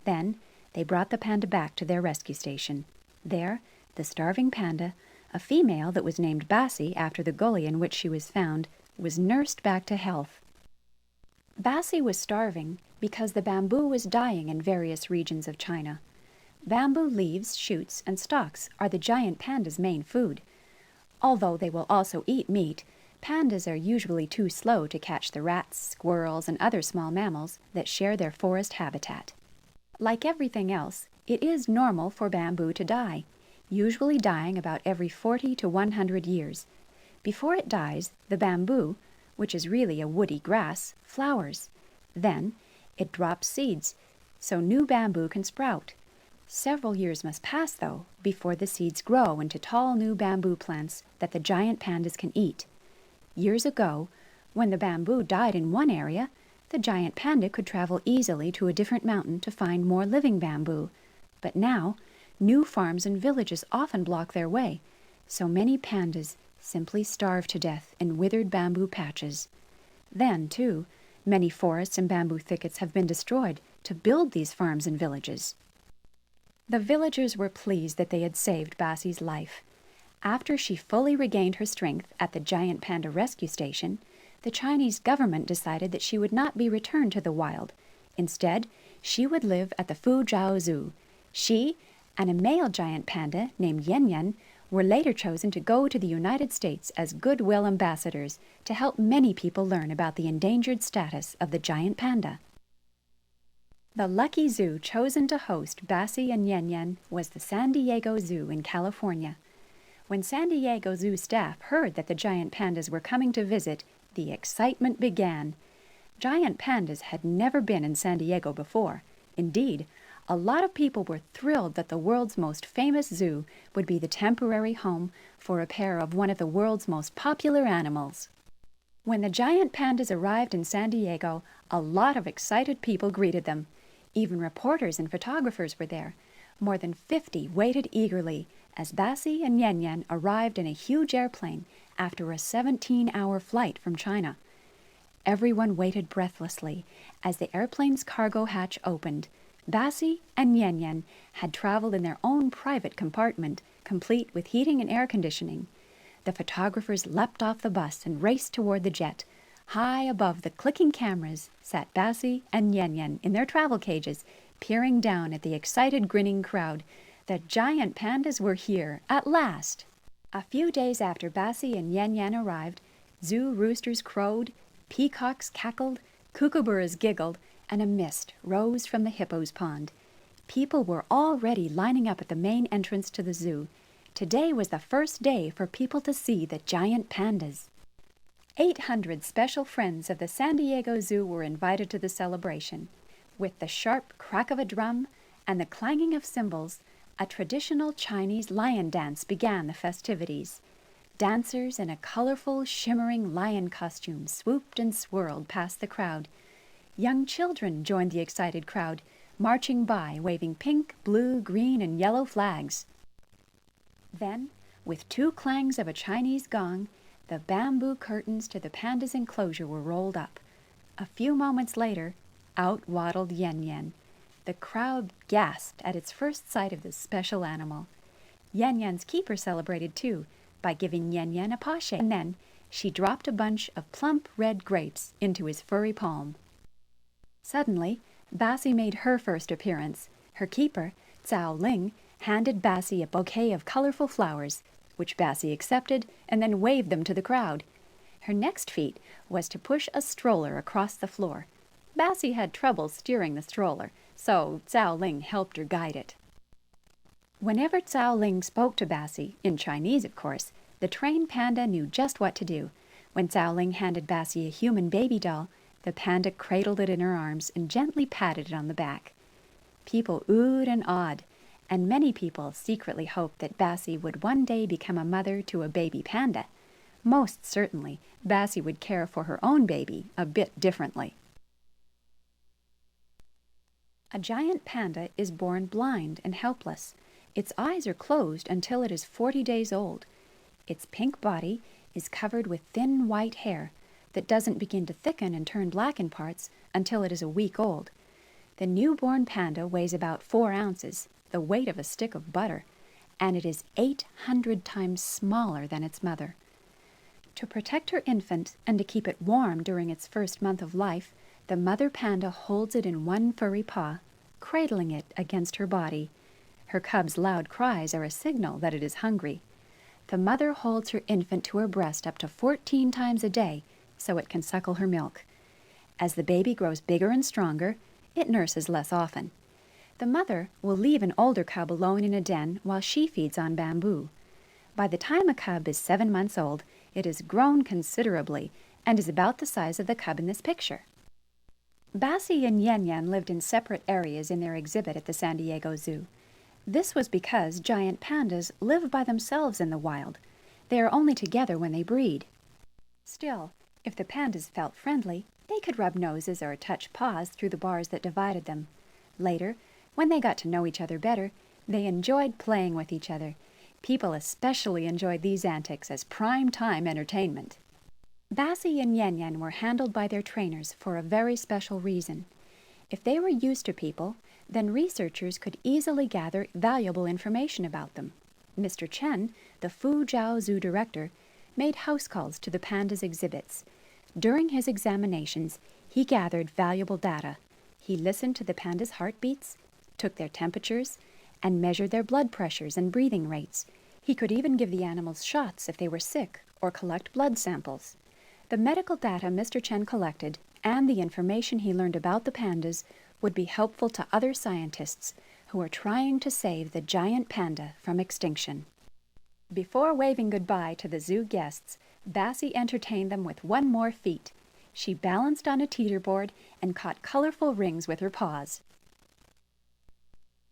Then they brought the panda back to their rescue station. There, the starving panda, a female that was named Basi after the gully in which she was found, was nursed back to health. Basi was starving because the bamboo was dying in various regions of China. Bamboo leaves, shoots, and stalks are the giant panda's main food. Although they will also eat meat, pandas are usually too slow to catch the rats, squirrels, and other small mammals that share their forest habitat. Like everything else, it is normal for bamboo to die, usually dying about every 40 to 100 years. Before it dies, the bamboo, which is really a woody grass, flowers. Then it drops seeds, so new bamboo can sprout. Several years must pass, though, before the seeds grow into tall new bamboo plants that the giant pandas can eat. Years ago, when the bamboo died in one area, the giant panda could travel easily to a different mountain to find more living bamboo. But now, new farms and villages often block their way, so many pandas simply starve to death in withered bamboo patches. Then, too, many forests and bamboo thickets have been destroyed to build these farms and villages. The villagers were pleased that they had saved Basi's life. After she fully regained her strength at the giant panda rescue station, the Chinese government decided that she would not be returned to the wild. Instead, she would live at the Fuzhou Zoo. She and a male giant panda named Yan Yan were later chosen to go to the United States as goodwill ambassadors to help many people learn about the endangered status of the giant panda. The lucky zoo chosen to host Bassie and Yen Yen was the San Diego Zoo in California. When San Diego Zoo staff heard that the giant pandas were coming to visit, the excitement began. Giant pandas had never been in San Diego before. Indeed, a lot of people were thrilled that the world's most famous zoo would be the temporary home for a pair of one of the world's most popular animals. When the giant pandas arrived in San Diego, a lot of excited people greeted them. Even reporters and photographers were there. More than 50 waited eagerly as Bassie and Yen Yen arrived in a huge airplane after a 17-hour flight from China. Everyone waited breathlessly as the airplane's cargo hatch opened. Bassie and Yen Yen had traveled in their own private compartment, complete with heating and air conditioning. The photographers leapt off the bus and raced toward the jet. High above the clicking cameras sat Bassie and Yen Yen in their travel cages, peering down at the excited, grinning crowd. The giant pandas were here, at last! A few days after Bassie and Yen Yen arrived, zoo roosters crowed, peacocks cackled, kookaburras giggled, and a mist rose from the hippo's pond. People were already lining up at the main entrance to the zoo. Today was the first day for people to see the giant pandas. 800 special friends of the San Diego Zoo were invited to the celebration. With the sharp crack of a drum and the clanging of cymbals, a traditional Chinese lion dance began the festivities. Dancers in a colorful, shimmering lion costume swooped and swirled past the crowd. Young children joined the excited crowd, marching by, waving pink, blue, green, and yellow flags. Then, with 2 clangs of a Chinese gong, the bamboo curtains to the panda's enclosure were rolled up. A few moments later, out waddled Yen Yen. The crowd gasped at its first sight of this special animal. Yen Yen's keeper celebrated too, by giving Yen Yen a paw shake, and then she dropped a bunch of plump red grapes into his furry palm. Suddenly, Bassie made her first appearance. Her keeper, Cao Ling, handed Bassie a bouquet of colorful flowers, which Bassie accepted and then waved them to the crowd. Her next feat was to push a stroller across the floor. Bassie had trouble steering the stroller, so Cao Ling helped her guide it. Whenever Cao Ling spoke to Bassie, in Chinese of course, the trained panda knew just what to do. When Cao Ling handed Bassie a human baby doll, the panda cradled it in her arms and gently patted it on the back. People oohed and awed, and many people secretly hoped that Bassie would one day become a mother to a baby panda. Most certainly, Bassie would care for her own baby a bit differently. A giant panda is born blind and helpless. Its eyes are closed until it is 40 days old. Its pink body is covered with thin white hair that doesn't begin to thicken and turn black in parts until it is a week old. The newborn panda weighs about 4 ounces, the weight of a stick of butter, and it is 800 times smaller than its mother. To protect her infant and to keep it warm during its first month of life, the mother panda holds it in one furry paw, cradling it against her body. Her cub's loud cries are a signal that it is hungry. The mother holds her infant to her breast up to 14 times a day so it can suckle her milk. As the baby grows bigger and stronger, it nurses less often. The mother will leave an older cub alone in a den while she feeds on bamboo. By the time a cub is 7 months old, it has grown considerably and is about the size of the cub in this picture. Bassie and Yen Yen lived in separate areas in their exhibit at the San Diego Zoo. This was because giant pandas live by themselves in the wild. They are only together when they breed. Still, if the pandas felt friendly, they could rub noses or touch paws through the bars that divided them. Later, when they got to know each other better, they enjoyed playing with each other. People especially enjoyed these antics as prime-time entertainment. Bassie and Yen Yen were handled by their trainers for a very special reason. If they were used to people, then researchers could easily gather valuable information about them. Mr. Chen, the Fuzhou Zoo director, made house calls to the pandas' exhibits. During his examinations, he gathered valuable data. He listened to the pandas' heartbeats, took their temperatures, and measured their blood pressures and breathing rates. He could even give the animals shots if they were sick or collect blood samples. The medical data Mr. Chen collected and the information he learned about the pandas would be helpful to other scientists who are trying to save the giant panda from extinction. Before waving goodbye to the zoo guests, Bassie entertained them with one more feat. She balanced on a teeterboard and caught colorful rings with her paws.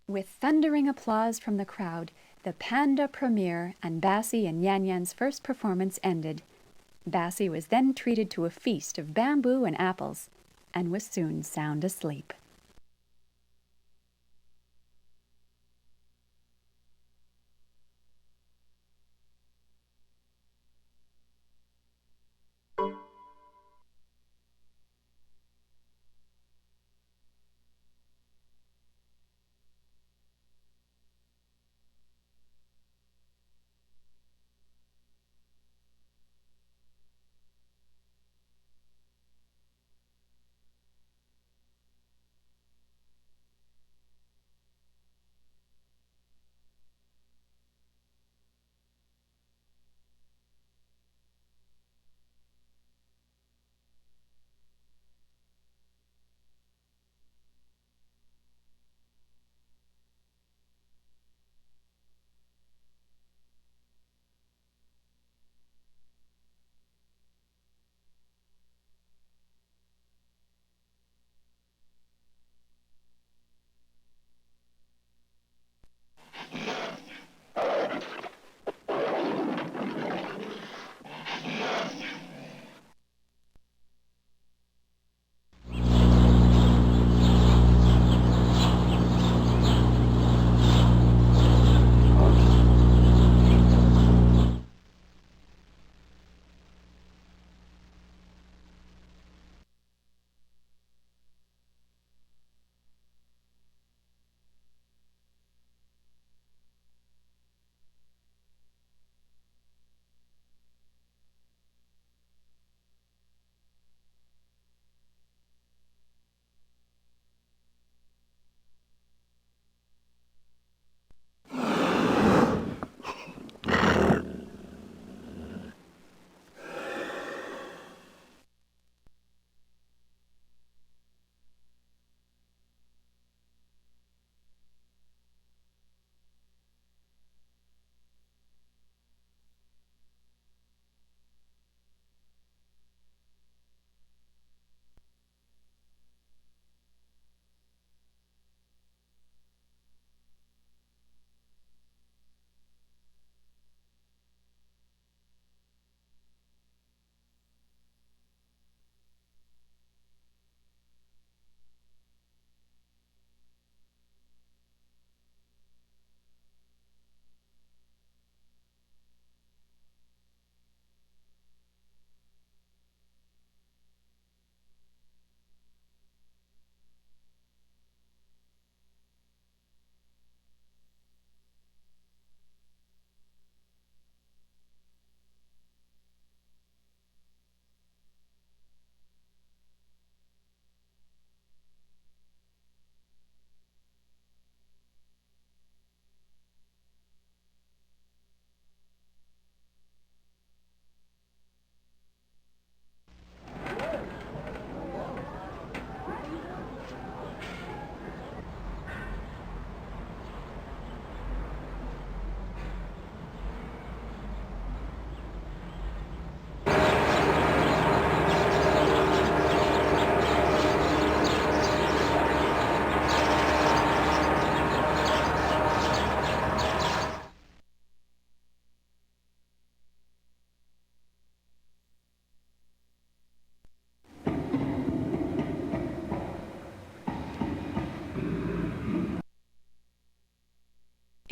With thundering applause from the crowd, the panda premiere and Bassie and Yan Yan's first performance ended. Bassie was then treated to a feast of bamboo and apples and was soon sound asleep.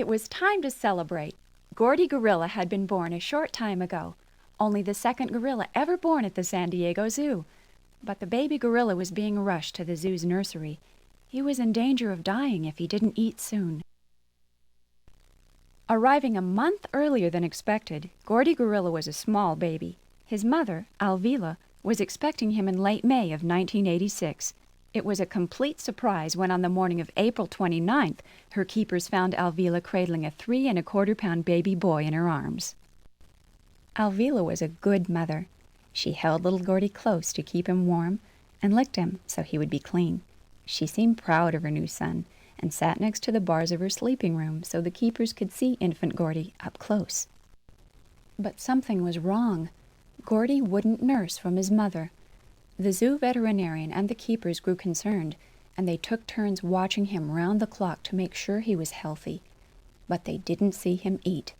It was time to celebrate. Gordy Gorilla had been born a short time ago, only the second gorilla ever born at the San Diego Zoo. But the baby gorilla was being rushed to the zoo's nursery. He was in danger of dying if he didn't eat soon. Arriving a month earlier than expected, Gordy Gorilla was a small baby. His mother, Alvila, was expecting him in late May of 1986. It was a complete surprise when on the morning of April 29th, her keepers found Alvila cradling a 3¼ pound baby boy in her arms. Alvila was a good mother. She held little Gordy close to keep him warm and licked him so he would be clean. She seemed proud of her new son and sat next to the bars of her sleeping room so the keepers could see infant Gordy up close. But something was wrong. Gordy wouldn't nurse from his mother. The zoo veterinarian and the keepers grew concerned, and they took turns watching him round the clock to make sure he was healthy. But they didn't see him eat.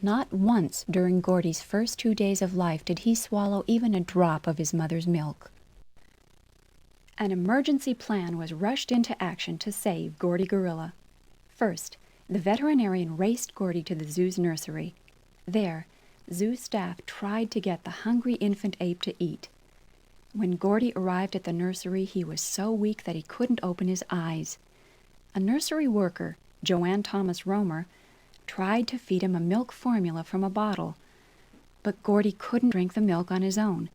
Not once during Gordy's first 2 days of life did he swallow even a drop of his mother's milk. An emergency plan was rushed into action to save Gordy Gorilla. First, the veterinarian raced Gordy to the zoo's nursery. There, zoo staff tried to get the hungry infant ape to eat. When Gordy arrived at the nursery, he was so weak that he couldn't open his eyes. A nursery worker, Joanne Thomas Romer, tried to feed him a milk formula from a bottle, but Gordy couldn't drink the milk on his own.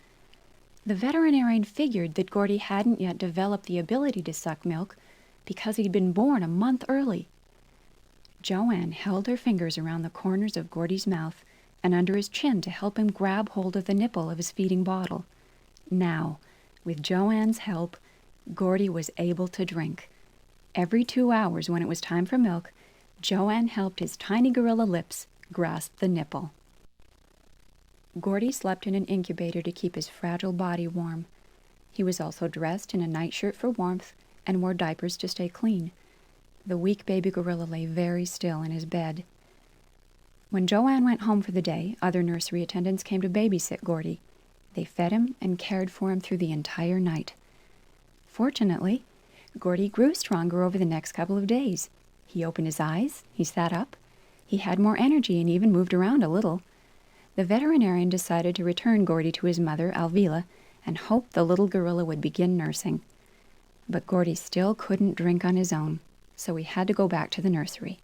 The veterinarian figured that Gordy hadn't yet developed the ability to suck milk because he'd been born a month early. Joanne held her fingers around the corners of Gordy's mouth and under his chin to help him grab hold of the nipple of his feeding bottle. Now, with Joanne's help, Gordy was able to drink. Every 2 hours when it was time for milk, Joanne helped his tiny gorilla lips grasp the nipple. Gordy slept in an incubator to keep his fragile body warm. He was also dressed in a nightshirt for warmth and wore diapers to stay clean. The weak baby gorilla lay very still in his bed. When Joanne went home for the day, other nursery attendants came to babysit Gordy. They fed him and cared for him through the entire night. Fortunately, Gordy grew stronger over the next couple of days. He opened his eyes, he sat up, he had more energy and even moved around a little. The veterinarian decided to return Gordy to his mother, Alvila, and hoped the little gorilla would begin nursing. But Gordy still couldn't drink on his own, so he had to go back to the nursery.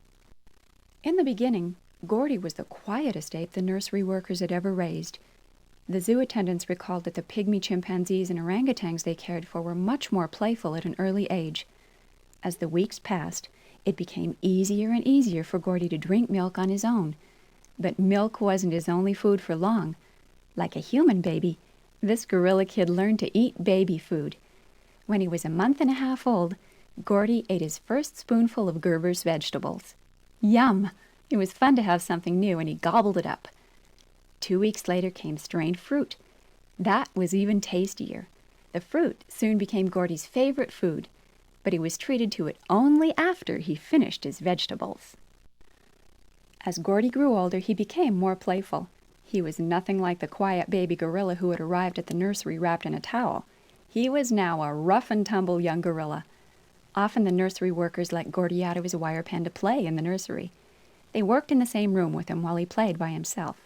In the beginning, Gordy was the quietest ape the nursery workers had ever raised. The zoo attendants recalled that the pygmy chimpanzees and orangutans they cared for were much more playful at an early age. As the weeks passed, it became easier and easier for Gordy to drink milk on his own. But milk wasn't his only food for long. Like a human baby, this gorilla kid learned to eat baby food. When he was a month and a half old, Gordy ate his first spoonful of Gerber's vegetables. Yum! It was fun to have something new, and he gobbled it up. 2 weeks later came strained fruit. That was even tastier. The fruit soon became Gordy's favorite food, but he was treated to it only after he finished his vegetables. As Gordy grew older, he became more playful. He was nothing like the quiet baby gorilla who had arrived at the nursery wrapped in a towel. He was now a rough-and-tumble young gorilla. Often the nursery workers let Gordy out of his wire pen to play in the nursery. They worked in the same room with him while he played by himself.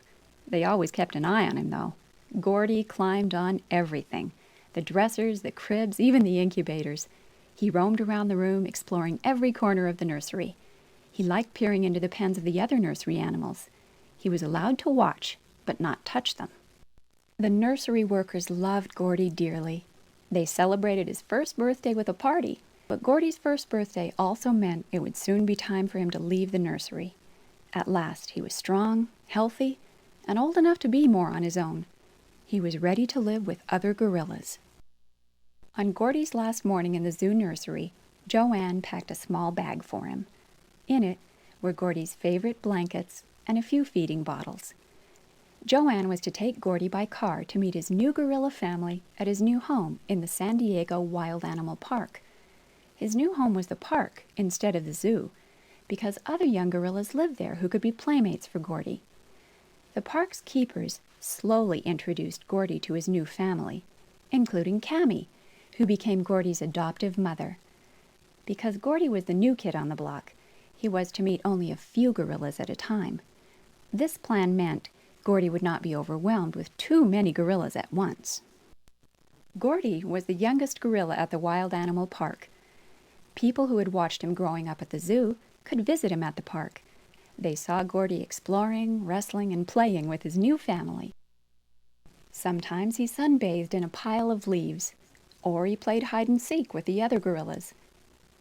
They always kept an eye on him, though. Gordy climbed on everything. The dressers, the cribs, even the incubators. He roamed around the room, exploring every corner of the nursery. He liked peering into the pens of the other nursery animals. He was allowed to watch, but not touch them. The nursery workers loved Gordy dearly. They celebrated his first birthday with a party, but Gordy's first birthday also meant it would soon be time for him to leave the nursery. At last, he was strong, healthy, and old enough to be more on his own. He was ready to live with other gorillas. On Gordy's last morning in the zoo nursery, Joanne packed a small bag for him. In it were Gordy's favorite blankets and a few feeding bottles. Joanne was to take Gordy by car to meet his new gorilla family at his new home in the San Diego Wild Animal Park. His new home was the park instead of the zoo, because other young gorillas lived there who could be playmates for Gordy. The park's keepers slowly introduced Gordy to his new family, including Cammy, who became Gordy's adoptive mother. Because Gordy was the new kid on the block, he was to meet only a few gorillas at a time. This plan meant Gordy would not be overwhelmed with too many gorillas at once. Gordy was the youngest gorilla at the Wild Animal Park. People who had watched him growing up at the zoo could visit him at the park. They saw Gordy exploring, wrestling, and playing with his new family. Sometimes he sunbathed in a pile of leaves. Or he played hide and seek with the other gorillas.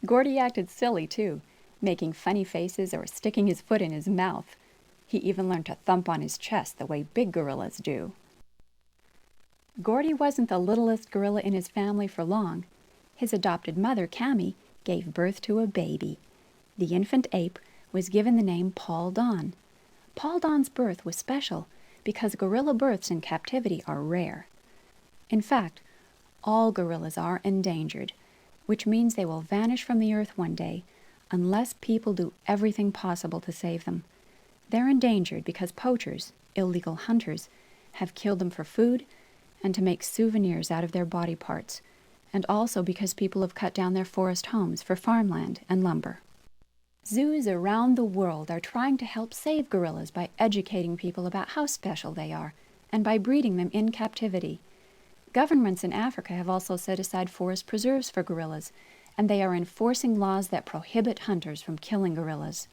Gordy acted silly, too, making funny faces or sticking his foot in his mouth. He even learned to thump on his chest the way big gorillas do. Gordy wasn't the littlest gorilla in his family for long. His adopted mother, Cammy, gave birth to a baby. The infant ape was given the name Paul Don. Paul Don's birth was special because gorilla births in captivity are rare. In fact, all gorillas are endangered, which means they will vanish from the earth one day unless people do everything possible to save them. They're endangered because poachers, illegal hunters, have killed them for food and to make souvenirs out of their body parts, and also because people have cut down their forest homes for farmland and lumber. Zoos around the world are trying to help save gorillas by educating people about how special they are and by breeding them in captivity. Governments in Africa have also set aside forest preserves for gorillas, and they are enforcing laws that prohibit hunters from killing gorillas.